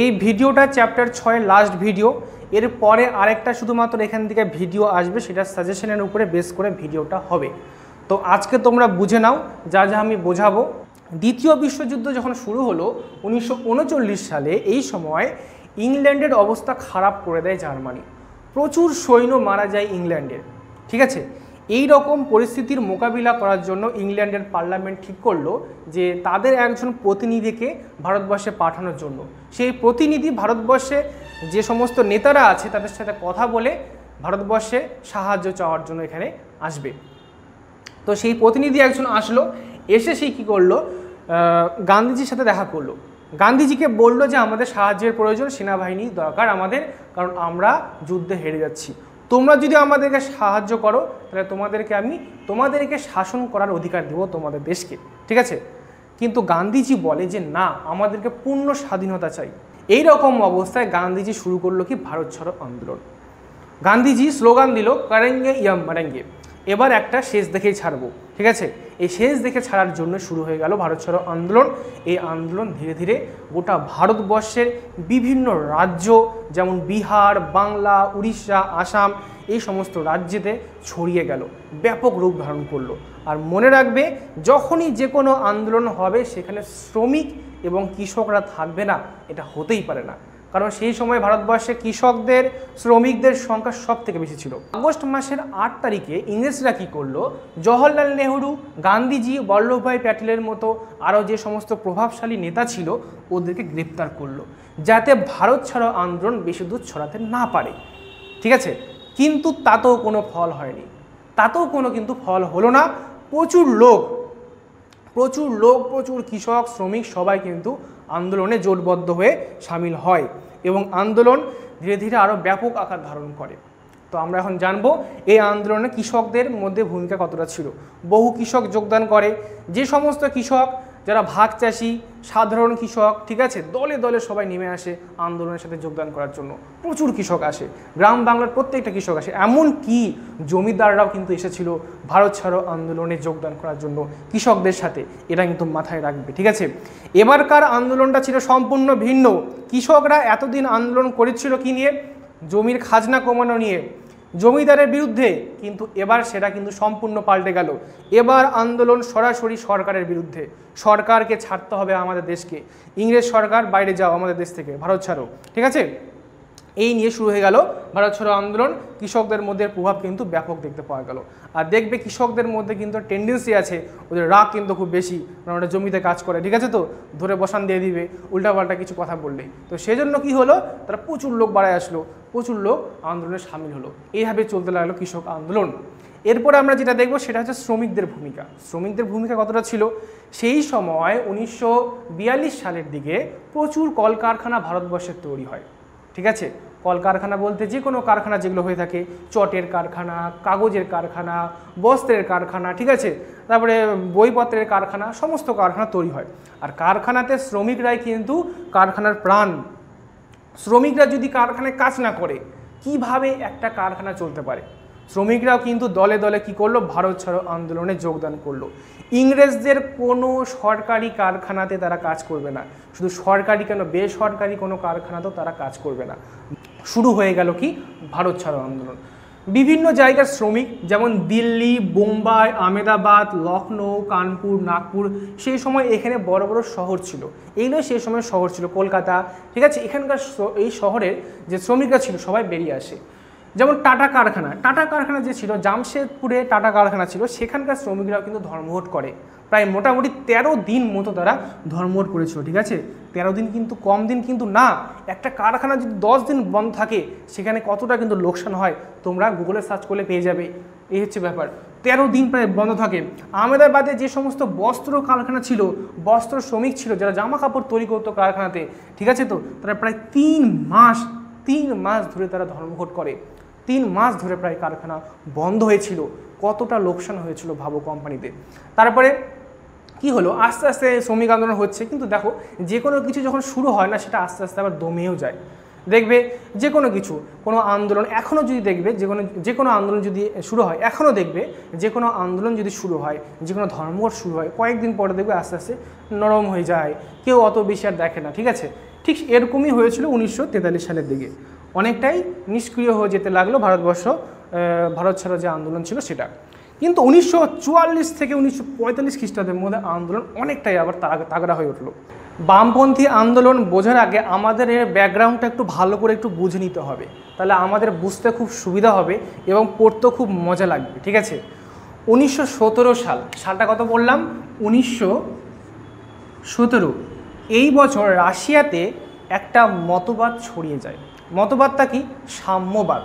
এই ভিডিওটা chapter 6 last video. এরপরে আরেকটা শুধুমাত্র এখান থেকে ভিডিও আসবে, সেটা সাজেশনের উপরে বেস করে ভিডিওটা হবে। তো আজকে তোমরা বুঝে নাও যা যা আমি বোঝাবো। দ্বিতীয় বিশ্বযুদ্ধ যখন শুরু হলো 1939 সালে, এই সময় ইংল্যান্ডের অবস্থা খারাপ করে দেয় জার্মানি। প্রচুর সৈন্য মারা যায় ইংল্যান্ডের, ঠিক আছে। এই রকম পরিস্থিতির মোকাবিলা করার জন্য ইংল্যান্ডের পার্লামেন্ট ঠিক করলো যে তাদের একজন প্রতিনিধিকে ভারতবর্ষে পাঠানোর জন্য। সেই প্রতিনিধি ভারতবর্ষে যে সমস্ত নেতারা আছে তাদের সাথে কথা বলে ভারতবর্ষে সাহায্য চাওয়ার জন্য এখানে আসবে। তো সেই প্রতিনিধি একজন আসলো, এসে সেই কী করলো, গান্ধীজির সাথে দেখা করলো। গান্ধীজিকে বলল যে আমাদের সাহায্যের প্রয়োজন, সেনাবাহিনী দরকার আমাদের, কারণ আমরা যুদ্ধে হেরে যাচ্ছি। তোমরা যদি আমাদেরকে সাহায্য করো তাহলে তোমাদেরকে শাসন করার অধিকার দেবো তোমাদের দেশকে, ঠিক আছে। কিন্তু গান্ধীজি বলে যে না, আমাদেরকে পূর্ণ স্বাধীনতা চাই। এই রকম অবস্থায় গান্ধীজি শুরু করলো কি ভারত ছাড়ো আন্দোলন। গান্ধীজি স্লোগান দিল করেঙ্গে ইয়া মারেঙ্গে, এবার একটা শেষ দেখেই ছাড়বো, ঠিক আছে। এই শেষ দেখে ছাড়ার জন্য শুরু হয়ে গেল ভারত ছাড়ো আন্দোলন। এই আন্দোলন ধীরে ধীরে গোটা ভারতবর্ষের বিভিন্ন রাজ্য, যেমন বিহার, বাংলা, উড়িষ্যা, আসাম, এই সমস্ত রাজ্যেতে ছড়িয়ে গেল, ব্যাপক রূপ ধারণ করলো। আর মনে রাখবে, যখনই যে কোনো আন্দোলন হবে সেখানে শ্রমিক এবং কৃষকরা থাকবে না, এটা হতেই পারে না। কারণ সেই সময় ভারতবর্ষে কৃষকদের, শ্রমিকদের সংখ্যা সব থেকে বেশি ছিল। আগস্ট মাসের 8 তারিখে ইংরেজরা কী করলো, জওহরলাল নেহরু, গান্ধীজি, বল্লভভাই প্যাটেলের মতো আরও যে সমস্ত প্রভাবশালী নেতা ছিল ওদেরকে গ্রেপ্তার করলো, যাতে ভারত ছাড়ো আন্দোলন বেশি দূর ছড়াতে না পারে, ঠিক আছে। কিন্তু তাতেও কোনো ফল হয়নি, কিন্তু ফল হলো না। প্রচুর লোক, প্রচুর কৃষক, শ্রমিক সবাই কিন্তু আন্দোলনে জোটবদ্ধ হয়ে সামিল হয় এবং আন্দোলন ধীরে ধীরে আরও ব্যাপক আকার ধারণ করে। তো আমরা এখন জানবো এই আন্দোলনে কৃষকদের মধ্যে ভূমিকা কতটা ছিল। বহু কৃষক যোগদান করে, যে সমস্ত কৃষক যারা ভাগ চাষি, সাধারণ কৃষক, ঠিক আছে, দলে দলে সবাই নেমে আসে আন্দোলনের সাথে যোগদান করার জন্য। প্রচুর কৃষক আসে, গ্রাম বাংলার প্রত্যেকটা কৃষক আসে, এমন কি জমিদাররাও কিন্তু এসেছিল ভারত ছাড়ো আন্দোলনে যোগদান করার জন্য কৃষকদের সাথে। এটা কিন্তু মাথায় রাখবে, ঠিক আছে। এবারকার আন্দোলনটা ছিল সম্পূর্ণ ভিন্ন। কৃষকরা এতদিন আন্দোলন করেছিল কি নিয়ে? জমির খাজনা কমানো নিয়ে, জমিদারের বিরুদ্ধে। কিন্তু এবার সেটা কিন্তু সম্পূর্ণ পাল্টে গেল। এবার আন্দোলন সরাসরি সরকারের বিরুদ্ধে। সরকারকে ছাড়তে হবে আমাদের দেশকে, ইংরেজ সরকার বাইরে যাও আমাদের দেশ থেকে, ভারত ছাড়ো, ঠিক আছে। এই নিয়ে শুরু হয়ে গেল ভারত ছাড়ো আন্দোলন। কৃষকদের মধ্যে প্রভাব কিন্তু ব্যাপক দেখতে পাওয়া গেল। আর দেখবে কৃষকদের মধ্যে কিন্তু টেন্ডেন্সি আছে, ওদের রাগ কিন্তু খুব বেশি, কারণ ওরা জমিতে কাজ করে, ঠিক আছে। তো ধরে বসান দিয়ে দিবে উল্টাপাল্টা কিছু কথা বললেই। তো সেজন্য কি হলো, তারা প্রচুর লোক বাড়ায় আসলো, প্রচুর লোক আন্দোলনে সামিল হলো। এইভাবে চলতে লাগলো কৃষক আন্দোলন। এরপরে আমরা যেটা দেখবো সেটা হচ্ছে শ্রমিকদের ভূমিকা। শ্রমিকদের ভূমিকা কতটা ছিল? সেই সময় 1942 সালের দিকে প্রচুর কলকারখানা ভারতবর্ষে তৈরি হয়, ঠিক আছে। কলকারখানা বলতে যে কোনো কারখানা যেগুলো হয়ে থাকে, চটের কারখানা, কাগজের কারখানা, বস্ত্রের কারখানা, ঠিক আছে, তারপরে বইপত্রের কারখানা, সমস্ত কারখানা তৈরি হয়। আর কারখানাতে শ্রমিকরাই কিন্তু কারখানার প্রাণ। শ্রমিকরা যদি কারখানায় কাজ না করে কিভাবে একটা কারখানা চলতে পারে? শ্রমিকরাও কিন্তু দলে দলে কি করলো, ভারত ছাড়ো আন্দোলনে যোগদান করলো। ইংরেজদের কোনো সরকারি কারখানাতে তারা কাজ করবে না, শুধু সরকারি কেন, বেসরকারি কোনো কারখানাতেও তারা কাজ করবে না। শুরু হয়ে গেল কি ভারত ছাড়ো আন্দোলন। বিভিন্ন জায়গার শ্রমিক, যেমন দিল্লি, বোম্বাই, আহমেদাবাদ, লখনৌ, কানপুর, নাগপুর, সেই সময় এখানে বড় বড় শহর ছিল, এইগুলো সেই সময় শহর ছিল, কলকাতা, ঠিক আছে। এখানকার এই শহরের যে শ্রমিকরা ছিল সবাই বেরিয়ে আসে। যেমন টাটা কারখানা যে ছিল, জামশেদপুরে টাটা কারখানা ছিল, সেখানকার শ্রমিকরাও কিন্তু ধর্মঘট করে। প্রায় মোটামুটি 13 দিন মতো তারা ধর্মঘট করেছিল, ঠিক আছে। 13 দিন কিন্তু কম দিন কিন্তু না। একটা কারখানা যদি 10 দিন বন্ধ থাকে সেখানে কতটা কিন্তু লোকসান হয় তোমরা গুগলে সার্চ করলে পেয়ে যাবে। এই হচ্ছে ব্যাপার, 13 দিন প্রায় বন্ধ থাকে। আহমেদাবাদে যে সমস্ত বস্ত্র কারখানা ছিল, বস্ত্র শ্রমিক ছিল যারা জামা কাপড় তৈরি করতো কারখানাতে, ঠিক আছে, তো তারা প্রায় 3 মাস ধরে তারা ধর্মঘট করে। 3 মাস ধরে প্রায় কারখানা বন্ধ হয়েছিল। কতটা লোকসান হয়েছিল ভাবো কোম্পানিতে। তারপরে কি হলো, আস্তে আস্তে শ্রমিক আন্দোলন হচ্ছে। কিন্তু দেখো, যে কোনো কিছু যখন শুরু হয় না, সেটা আস্তে আস্তে আবার দমেও যায়। দেখবে যে কোনো কিছু, কোনো আন্দোলন এখনও যদি দেখবে, যে কোনো আন্দোলন যদি শুরু হয়, এখনও দেখবে যে কোনো আন্দোলন যদি শুরু হয়, যে কোনো ধর্মঘট শুরু হয়, কয়েকদিন পরে দেখবে আস্তে আস্তে নরম হয়ে যায়, কেউ অত বেশি আর দেখে না, ঠিক আছে। ঠিক এরকমই হয়েছিল 1943 সালের দিকে, অনেকটাই নিষ্ক্রিয় হয়ে যেতে লাগলো ভারত ছাড়ো যে আন্দোলন ছিল সেটা। কিন্তু 1944 থেকে 1945 খ্রিস্টাব্দের মধ্যে আন্দোলন অনেকটাই আবার তাগড়া হয়ে উঠলো। বামপন্থী আন্দোলন বোঝার আগে আমাদের এর ব্যাকগ্রাউন্ডটা একটু ভালো করে একটু বুঝে নিতে হবে, তাহলে আমাদের বুঝতে খুব সুবিধা হবে এবং পড়তেও খুব মজা লাগবে। ঠিক আছে, 1917 সালটা কত বললাম? 1917। এই বছর রাশিয়াতে একটা মতবাদ ছড়িয়ে যায়। মতবাদটা কি? সাম্যবাদ।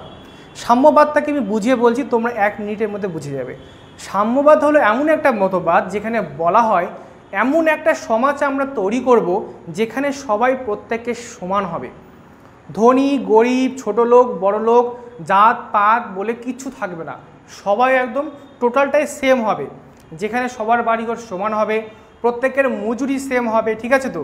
সাম্যবাদটাকে আমি বুঝিয়ে বলছি, তোমরা 1 মিনিটের মধ্যে বুঝে যাবে। সাম্যবাদ হলো এমন একটা মতবাদ যেখানে বলা হয় এমন একটা সমাজ আমরা তৈরি করব যেখানে সবাই প্রত্যেকের সমান হবে, ধনী গরিব ছোট লোক বড় লোক জাত পাত বলে কিচ্ছু থাকবে না, সবাই একদম টোটালটাই সেম হবে, যেখানে সবার বাড়িঘর সমান হবে, প্রত্যেকের মজুরি সেম হবে। ঠিক আছে, তো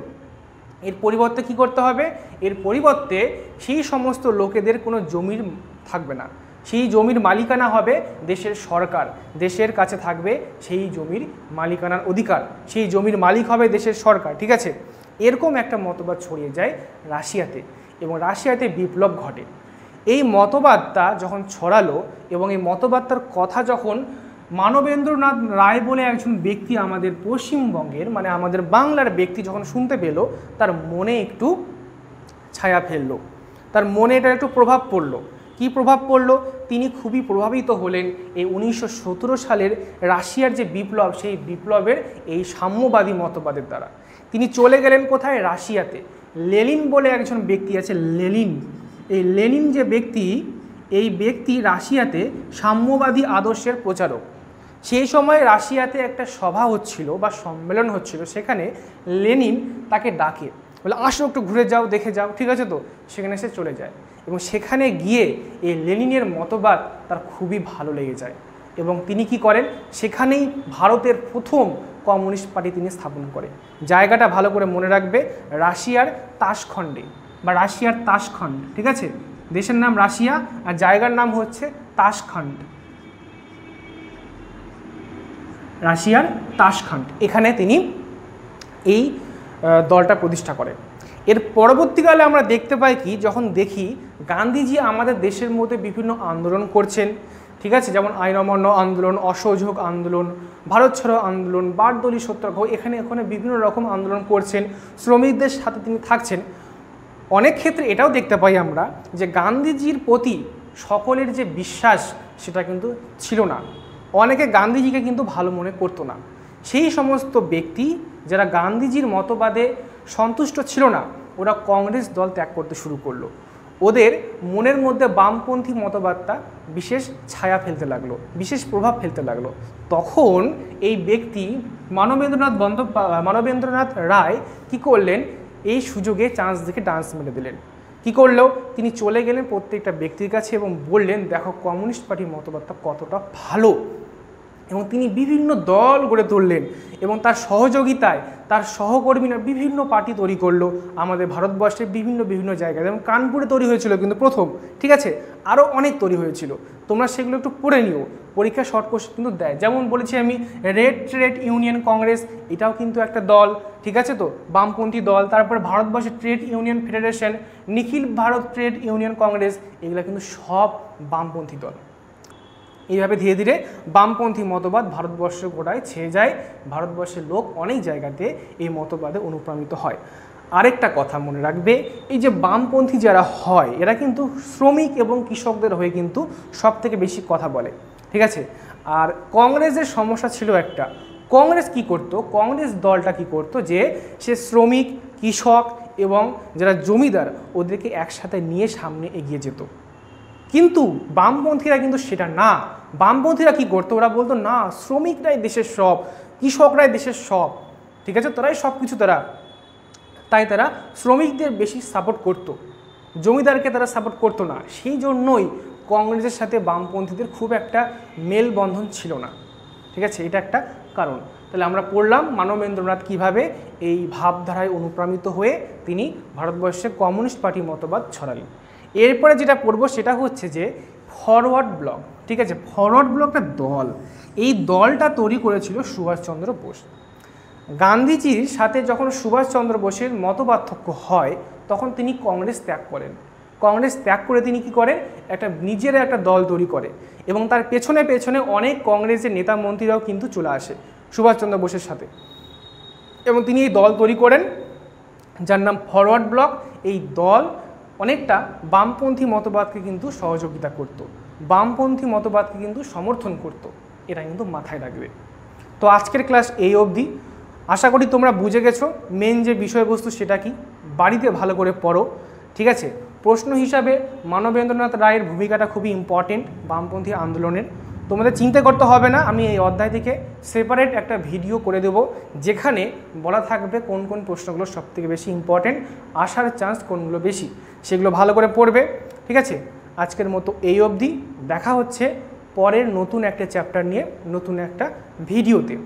এর পরিবর্তে কি করতে হবে? এর পরিবর্তে সেই সমস্ত লোকেদের কোনো জমির থাকবে না, সেই জমির মালিকানা হবে দেশের সরকার, দেশের কাছে থাকবে সেই জমির মালিকানার অধিকার, সেই জমির মালিক হবে দেশের সরকার। ঠিক আছে, এরকম একটা মতবাদ ছড়িয়ে যায় রাশিয়াতে এবং রাশিয়াতে বিপ্লব ঘটে। এই মতবাদটা যখন ছড়ালো এবং এই মতবাদটার কথা যখন মানবেন্দ্রনাথ রায় বলে একজন ব্যক্তি আমাদের পশ্চিমবঙ্গের মানে আমাদের বাংলার ব্যক্তি যখন শুনতে পেল, তার মনে একটু ছায়া ফেললো, তার মনে এটা একটু প্রভাব পড়লো। কি প্রভাব পড়লো? তিনি খুবই প্রভাবিত হলেন এই 1917 সালের রাশিয়ার যে বিপ্লব, সেই বিপ্লবের এই সাম্যবাদী মতবাদের দ্বারা। তিনি চলে গেলেন কোথায়? রাশিয়াতে। লেনিন বলে একজন ব্যক্তি আছে, লেনিন। এই লেনিন যে ব্যক্তি, এই ব্যক্তি রাশিয়াতে সাম্যবাদী আদর্শের প্রচারক। সেই সময় রাশিয়াতে একটা সভা হচ্ছিল বা সম্মেলন হচ্ছিল, সেখানে লেনিন তাকে ডাকে, বলে আসো একটু ঘুরে যাও, দেখে যাও। ঠিক আছে, তো সেখানে সে চলে যায় এবং সেখানে গিয়ে এই লেনিনের মতবাদ তার খুবই ভালো লেগে যায় এবং তিনি কি করেন? সেখানেই ভারতের প্রথম কমিউনিস্ট পার্টি তিনি স্থাপন করেন। জায়গাটা ভালো করে মনে রাখবে, রাশিয়ার তাশখণ্ডে বা রাশিয়ার তাশখণ্ড। ঠিক আছে, দেশের নাম রাশিয়া আর জায়গার নাম হচ্ছে তাশখণ্ড, রাশিয়ার তাশখণ্ড। এখানে তিনি এই দলটা প্রতিষ্ঠা করেন। এর পরবর্তীকালে আমরা দেখতে পাই কি, যখন দেখি গান্ধীজি আমাদের দেশের মধ্যে বিভিন্ন আন্দোলন করছেন। ঠিক আছে, যেমন আইন অমান্য আন্দোলন, অসহযোগ আন্দোলন, ভারত ছাড়ো আন্দোলন, বারদলি সত্যাগ্রহ, এখানে বিভিন্ন রকম আন্দোলন করছেন, শ্রমিকদের সাথে তিনি থাকছেন। অনেক ক্ষেত্রে এটাও দেখতে পাই আমরা যে গান্ধীজির প্রতি সকলের যে বিশ্বাস সেটা কিন্তু ছিল না, অনেকে গান্ধীজিকে কিন্তু ভালো মনে করতো না। সেই সমস্ত ব্যক্তি যারা গান্ধীজির মতবাদে সন্তুষ্ট ছিল না, ওরা কংগ্রেস দল ত্যাগ করতে শুরু করলো। ওদের মনের মধ্যে বামপন্থী মতবাদটা বিশেষ ছায়া ফেলতে লাগলো, বিশেষ প্রভাব ফেলতে লাগলো। তখন এই ব্যক্তি মানবেন্দ্রনাথ রায় কি করলেন? এই সুযোগে চান্স দেখে ডান্স মেরে দিলেন। কি করলো? তিনি চলে গেলেন প্রত্যেকটা ব্যক্তির কাছে এবং বললেন, দেখো কমিউনিস্ট পার্টির মতবাদটা কতটা ভালো। এবং তিনি বিভিন্ন দল গড়ে তুললেন এবং তার সহযোগিতায় তার সহকর্মীরা বিভিন্ন পার্টি তৈরি করলো আমাদের ভারতবর্ষের বিভিন্ন জায়গায়। যেমন কানপুরে তৈরি হয়েছিল কিন্তু প্রথম। ঠিক আছে, আরও অনেক তৈরি হয়েছিল, তোমরা সেগুলো একটু পড়ে নিও, পরীক্ষা শর্ট কোশ্চেন কিন্তু দেয়। যেমন বলেছি আমি, রেড ট্রেড ইউনিয়ন কংগ্রেস, এটাও কিন্তু একটা দল। ঠিক আছে, তো বামপন্থী দল। তারপর ভারতবর্ষের ট্রেড ইউনিয়ন ফেডারেশন, নিখিল ভারত ট্রেড ইউনিয়ন কংগ্রেস, এগুলো কিন্তু সব বামপন্থী দল। এইভাবে ধীরে ধীরে বামপন্থী মতবাদ ভারতবর্ষ গোটায় ছেয়ে যায়, ভারতবর্ষের লোক অনেক জায়গাতে এই মতবাদে অনুপ্রাণিত হয়। আরেকটা কথা মনে রাখবে, এই যে বামপন্থী যারা হয় এরা কিন্তু শ্রমিক এবং কৃষকদের হয়ে কিন্তু সব থেকে বেশি কথা বলে। ঠিক আছে, আর কংগ্রেসের সমস্যা ছিল একটা, কংগ্রেস কি করত? কংগ্রেস দলটা কি করত? যে সে শ্রমিক কৃষক এবং যারা জমিদার ওদেরকে একসাথে নিয়ে সামনে এগিয়ে যেত। কিন্তু বামপন্থীরা কিন্তু সেটা না। বামপন্থীরা কি করতো? ওরা বলতো না, শ্রমিকরাই দেশের সব, কৃষকরাই দেশের সব। ঠিক আছে, তারাই সব কিছু, তাই তারা শ্রমিকদের বেশি সাপোর্ট করতো, জমিদারকে তারা সাপোর্ট করতো না। সেই জন্যই কংগ্রেসের সাথে বামপন্থীদের খুব একটা মেলবন্ধন ছিল না। ঠিক আছে, এটা একটা কারণ। তাহলে আমরা পড়লাম মানবেন্দ্রনাথ কীভাবে এই ভাবধারায় অনুপ্রাণিত হয়ে তিনি ভারতবর্ষে কমিউনিস্ট পার্টি মতবাদ ছড়ালেন। এরপরে যেটা পড়ব সেটা হচ্ছে যে ফরওয়ার্ড ব্লক। ঠিক আছে, ফরওয়ার্ড ব্লক একটা দল, এই দলটা তৈরি করেছিল সুভাষচন্দ্র বোস। গান্ধীজির সাথে যখন সুভাষচন্দ্র বোসের মতপার্থক্য হয় তখন তিনি কংগ্রেস ত্যাগ করেন। কংগ্রেস ত্যাগ করে তিনি কি করেন, নিজের একটা দল তৈরি করে এবং তার পেছনে পেছনে অনেক কংগ্রেসের নেতা মন্ত্রীরাও কিন্তু চলে আসে সুভাষচন্দ্র বোসের সাথে, এবং তিনি এই দল তৈরি করেন যার নাম ফরওয়ার্ড ব্লক। এই দল অনেকটা বামপন্থী মতবাদকে কিন্তু সহযোগিতা করত, বামপন্থী মতবাদকে কিন্তু সমর্থন করত, এটা কিন্তু মাথায় রাখবে। তো আজকের ক্লাস এই অবধি। আশা করি তোমরা বুঝে গেছো মেন যে বিষয়বস্তু সেটা কি। বাড়িতে ভালো করে পড়ো, ঠিক আছে। প্রশ্ন হিসাবে মানবেন্দ্রনাথ রায়ের ভূমিকাটা খুবই ইম্পর্টেন্ট বামপন্থী আন্দোলনের। তোমাদের চিন্তা করতে হবে না, আমি এই অধ্যায় থেকে সেপারেট একটা ভিডিও করে দেবো যেখানে বলা থাকবে কোন কোন প্রশ্নগুলো সবথেকে বেশি ইম্পর্টেন্ট, আসার চান্স কোনগুলো বেশি, সেগুলো ভালো করে পড়বে, ঠিক আছে। আজকের মতো এই অবধি, দেখা হচ্ছে পরের নতুন একটা চ্যাপ্টার নিয়ে নতুন একটা ভিডিওতে।